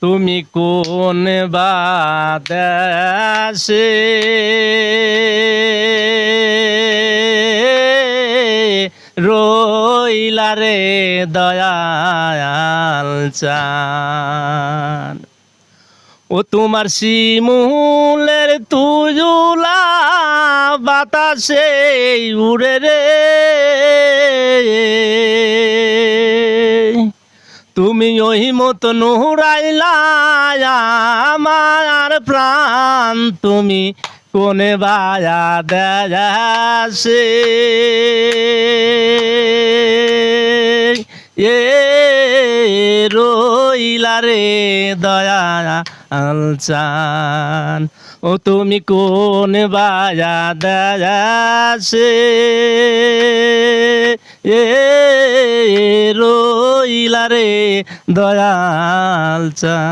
তুমি কোন বাতাসে রইলা রে দয়াল চান। ও তোমার শিমুলের তুজুলা বাতাসে উড়ে রে, তুমি ওই মতো নুরাইলা আমার প্রাণ, তুমি কোনে বায়া দেয়াসে এ রইলা রে দয়াল চান। ও তুমি কোন বায়া দেয়াসে এ রইলা রে দয়াল চান।